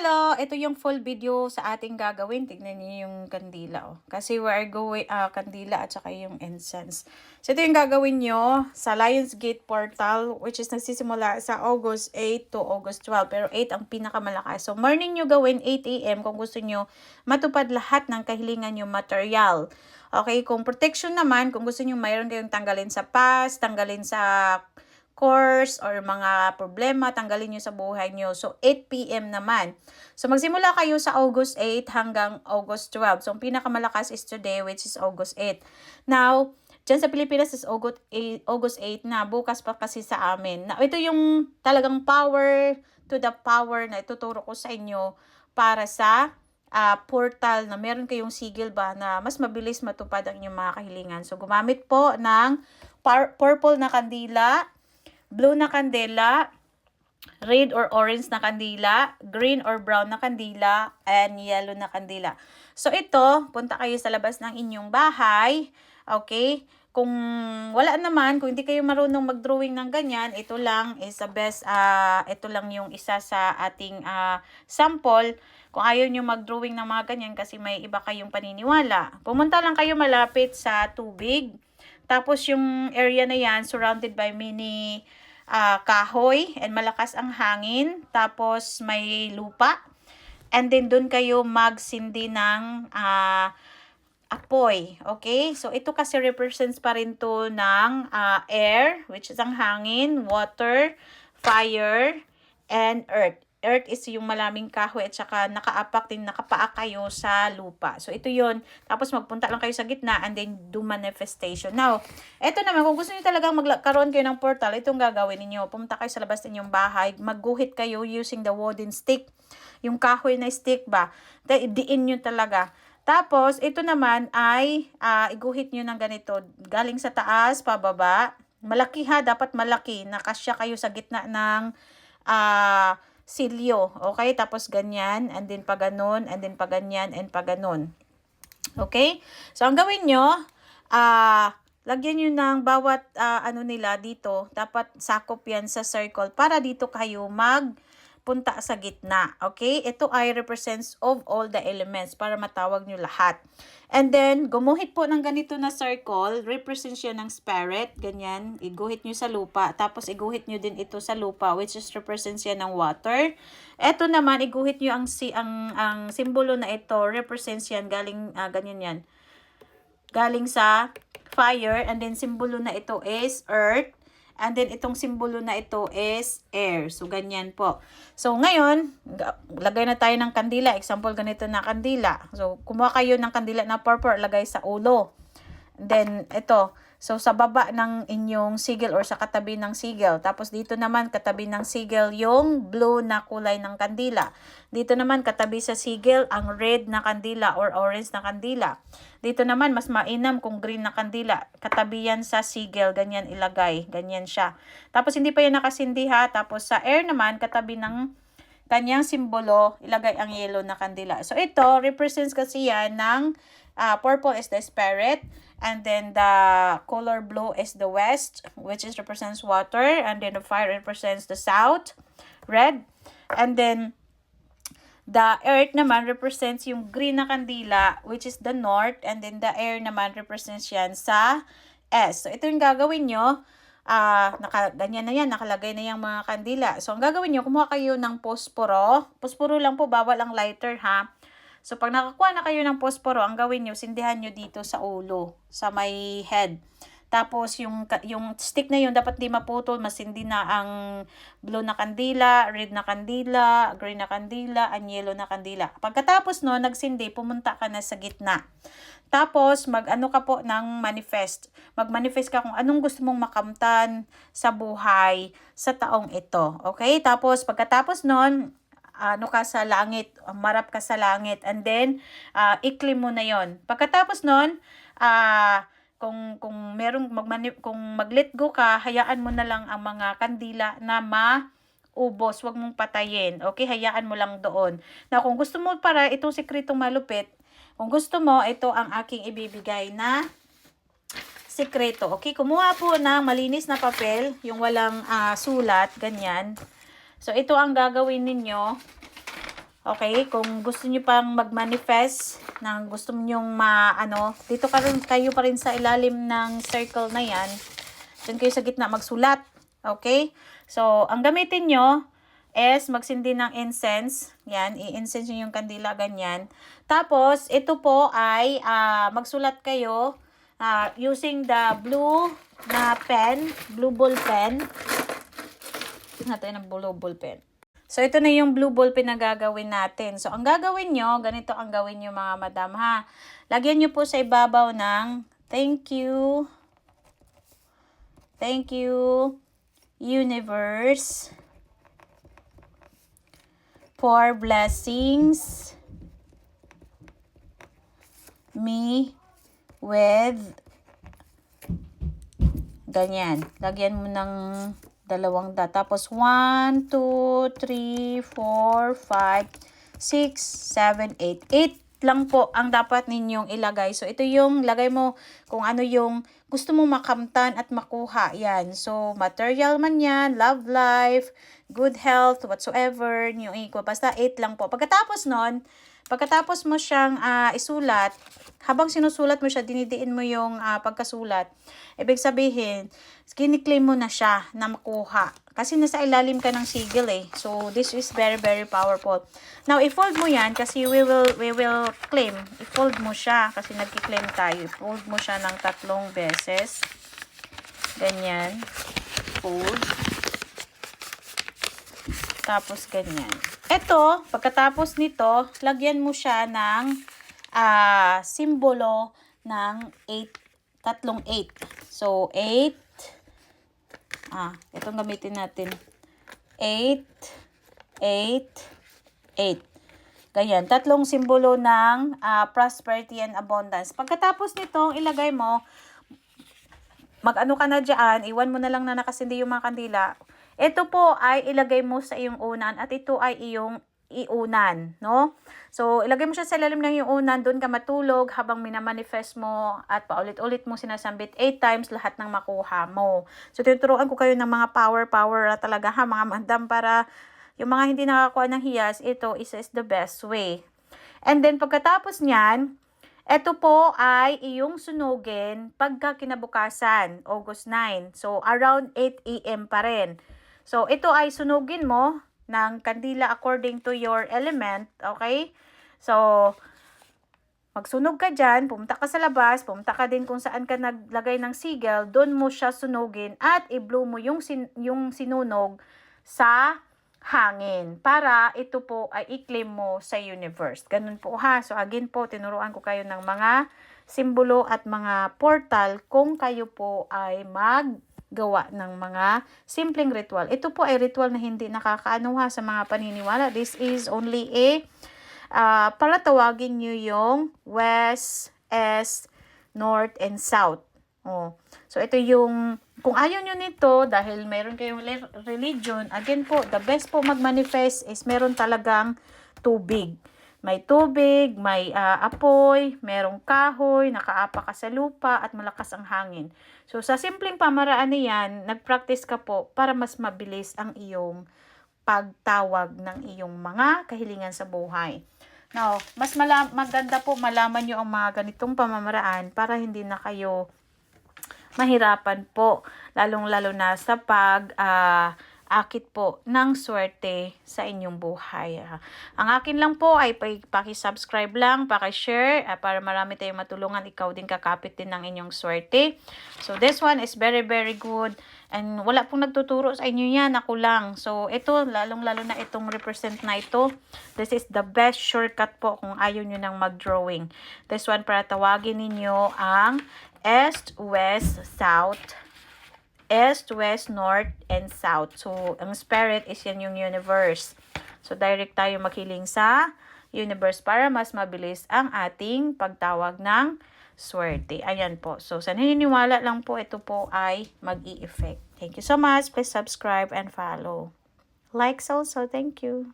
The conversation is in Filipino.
Hello! Ito yung full video sa ating gagawin. Tignan niyo yung kandila. Oh. Kasi we are going, kandila at saka yung incense. So, ito yung gagawin nyo sa Lionsgate Portal, which is nagsisimula sa August 8 to August 12. Pero 8 ang pinakamalakas. So, morning nyo gawin 8 a.m. kung gusto nyo matupad lahat ng kahilingan yung material. Okay, kung protection naman, kung gusto nyo mayroon kayong tanggalin sa past, tanggalin sa course or mga problema, tanggalin nyo sa buhay nyo. So, 8 p.m. naman. So, magsimula kayo sa August 8 hanggang August 12. So, ang pinakamalakas is today, which is August 8. Now, dyan sa Pilipinas is August 8 na. Bukas pa kasi sa amin. Now, ito yung talagang power to the power na ituturo ko sa inyo para sa portal na meron kayong sigil ba na mas mabilis matupad ang inyong mga kahilingan. So, gumamit po ng purple na kandila, blue na kandila, red or orange na kandila, green or brown na kandila, and yellow na kandila. So, ito, punta kayo sa labas ng inyong bahay. Okay? Kung wala naman, kung hindi kayo marunong mag-drawing ng ganyan, ito lang is the best, ito lang yung isa sa ating sample. Kung ayaw nyo mag-drawing ng mga ganyan kasi may iba kayong paniniwala, pumunta lang kayo malapit sa tubig. Tapos yung area na yan, surrounded by mini kahoy and malakas ang hangin. Tapos may lupa. And then doon kayo magsindi ng apoy. Okay? So ito kasi represents pa rin to ng air, which is ang hangin, water, fire, and earth. Earth is yung malaming kahoy at saka nakaapak din, nakapaa kayo sa lupa. So, ito yun. Tapos, magpunta lang kayo sa gitna and then do manifestation. Now, ito naman, kung gusto niyo talagang magkaroon kayo ng portal, itong gagawin niyo. Pumunta kayo sa labas ninyong bahay, magguhit kayo using the wooden stick. Yung kahoy na stick ba? Diin nyo talaga. Tapos, ito naman ay iguhit nyo ng ganito. Galing sa taas, pababa. Malaki ha, dapat malaki. Nakasya kayo sa gitna ng silyo. Okay? Tapos ganyan, and then pa ganun, and then pa ganyan, and pa ganun. Okay? So, ang gawin nyo, lagyan nyo ng bawat ano nila dito. Dapat sakop yan sa circle para dito kayo magpunta sa gitna. Okay? Ito ay represents of all the elements para matawag nyo lahat. And then, gumuhit po ng ganito na circle, represents yun ng spirit, ganyan, iguhit nyo sa lupa, tapos iguhit nyo din ito sa lupa, which is represents yan ng water. Ito naman, iguhit nyo ang simbolo na ito, represents yan, galing, ganyan yan, galing sa fire, and then simbolo na ito is earth, and then itong simbolo na ito is air. So, ganyan po. So, ngayon, lagay na tayo ng kandila. Example, ganito na kandila. So, kumuha kayo ng kandila na purple, lagay sa ulo. Then, ito. So, sa baba ng inyong sigil or sa katabi ng sigil. Tapos, dito naman, katabi ng sigil, yung blue na kulay ng kandila. Dito naman, katabi sa sigil, ang red na kandila or orange na kandila. Dito naman, mas mainam kung green na kandila. Katabi yan sa sigil, ganyan ilagay. Ganyan siya. Tapos, hindi pa yan nakasindi ha. Tapos, sa air naman, katabi ng kanyang simbolo, ilagay ang yellow na kandila. So, ito, represents kasi yan ng purple is the spirit. And then, the color blue is the west, which is represents water. And then, the fire represents the south, red. And then, the earth naman represents yung green na kandila, which is the north. And then, the air naman represents yan sa S. So, ito yung gagawin nyo. Ganyan na yan, nakalagay na yung mga kandila. So, ang gagawin nyo, kumuha kayo ng posporo. Posporo lang po, bawal ang lighter ha. So, pag nakakuha na kayo ng posporo, ang gawin nyo, sindihan nyo dito sa ulo, sa may head. Tapos, yung stick na yun, dapat di maputol, masindi na ang blue na kandila, red na kandila, green na kandila, and yellow na kandila. Pagkatapos no, nagsindi, pumunta ka na sa gitna. Tapos, mag-ano ka po ng manifest. Mag-manifest ka kung anong gusto mong makamtan sa buhay sa taong ito. Okay? Tapos, pagkatapos nun, ano ka sa langit, marap ka sa langit, and then, iklim mo na yon. Pagkatapos nun, kung mag-let go ka, hayaan mo na lang ang mga kandila na maubos, wag mong patayin. Okay? Hayaan mo lang doon. Na kung gusto mo para itong sikretong malupit, kung gusto mo, ito ang aking ibibigay na sikreto. Okay? Kumuha po ng malinis na papel, yung walang sulat, ganyan. So, ito ang gagawin ninyo. Okay, kung gusto niyo pang mag-manifest ng gusto niyo dito kayo pa rin sa ilalim ng circle na 'yan. Diyan kayo sa gitna magsulat. Okay? So, ang gamitin nyo is magsindi ng incense. Yan, i-incense nyo yung kandila, ganyan. Tapos, ito po ay magsulat kayo using the blue na pen, blue ball pen. Natin ang blue ball pen. So, ito na yung blue ball pen na gagawin natin. So, ang gagawin nyo, ganito ang gawin nyo mga madam ha. Lagyan nyo po sa ibabaw ng thank you, universe, for blessings me with ganyan. Lagyan mo ng dalawang dot. Tapos 1, 2, 3, 4, 5, 6, 7, 8. 8 lang po ang dapat ninyong ilagay. So, ito yung lagay mo kung ano yung gusto mo makamtan at makuha. Yan. So, material man yan, love life, good health, whatsoever, yung iko. Basta 8 lang po. Pagkatapos mo siyang isulat, habang sinusulat mo siya, dinidiin mo yung pagkasulat. Ibig sabihin, kiniklaim mo na siya na makuha. Kasi nasa ilalim ka ng sigil eh. So, this is very, very powerful. Now, i-fold mo yan kasi we will claim. I-fold mo siya kasi nagki-claim tayo. I-fold mo siya ng 3 beses. Ganyan. Fold. Tapos, ganyan. Ito, pagkatapos nito, lagyan mo siya ng simbolo ng 8. So, 8. Itong gamitin natin. 8, 8, 8. Ganyan. 3 simbolo ng prosperity and abundance. Pagkatapos nito, ilagay mo, mag-ano ka na dyan, iwan mo na lang na nakasindi yung mga kandila. Ito po ay ilagay mo sa iyong unan at ito ay iyong iunan, no? So, ilagay mo siya sa ilalim ng iyong unan, doon ka matulog habang minamanifest mo at paulit-ulit mo sinasambit 8 times lahat ng makuha mo. So, tinuturuan ko kayo ng mga power talaga ha, mga madam, para yung mga hindi nakakuha ng hiyas, ito is the best way. And then, pagkatapos niyan, ito po ay iyong sunugin pagka kinabukasan, August 9. So, around 8 AM pa rin. So, ito ay sunugin mo ng kandila according to your element, okay? So, magsunog ka dyan, pumunta ka sa labas, pumunta ka din kung saan ka naglagay ng sigil, doon mo siya sunugin at i-blow mo yung sinunog sa hangin para ito po ay i-claim mo sa universe. Ganun po ha. So, again po, tinuruan ko kayo ng mga simbolo at mga portal kung kayo po ay gawa ng mga simpleng ritual. Ito po ay ritual na hindi nakakaanuha sa mga paniniwala. This is only para tawagin nyo yung west, east, north, and south. So, ito yung, kung ayaw nyo nito, dahil meron kayong religion, again po, the best po mag-manifest is meron talagang tubig. May tubig, may apoy, merong kahoy, nakaapa ka sa lupa, at malakas ang hangin. So, sa simpleng pamaraan niyan, nag-practice ka po para mas mabilis ang iyong pagtawag ng iyong mga kahilingan sa buhay. Now, mas maganda po malaman nyo ang mga ganitong pamamaraan para hindi na kayo mahirapan po, lalong-lalo na sa akit po ng swerte sa inyong buhay. Ang akin lang po ay paki-subscribe lang, paki-share para marami tayong matulungan. Ikaw din kakapit din ng inyong swerte. So this one is very, very good. And wala pong nagtuturo sa inyo yan, ako lang. So ito, lalong-lalo na itong represent na ito. This is the best shortcut po kung ayaw nyo nang mag-drawing. This one para tawagin ninyo ang East, West, South, East, West, North, and South. So, ang spirit is yan yung universe. So, direct tayo makiling sa universe para mas mabilis ang ating pagtawag ng swerte. Ayan po. So, sa naniniwala lang po, ito po ay mag-i-effect. Thank you so much. Please subscribe and follow. Likes also. Thank you.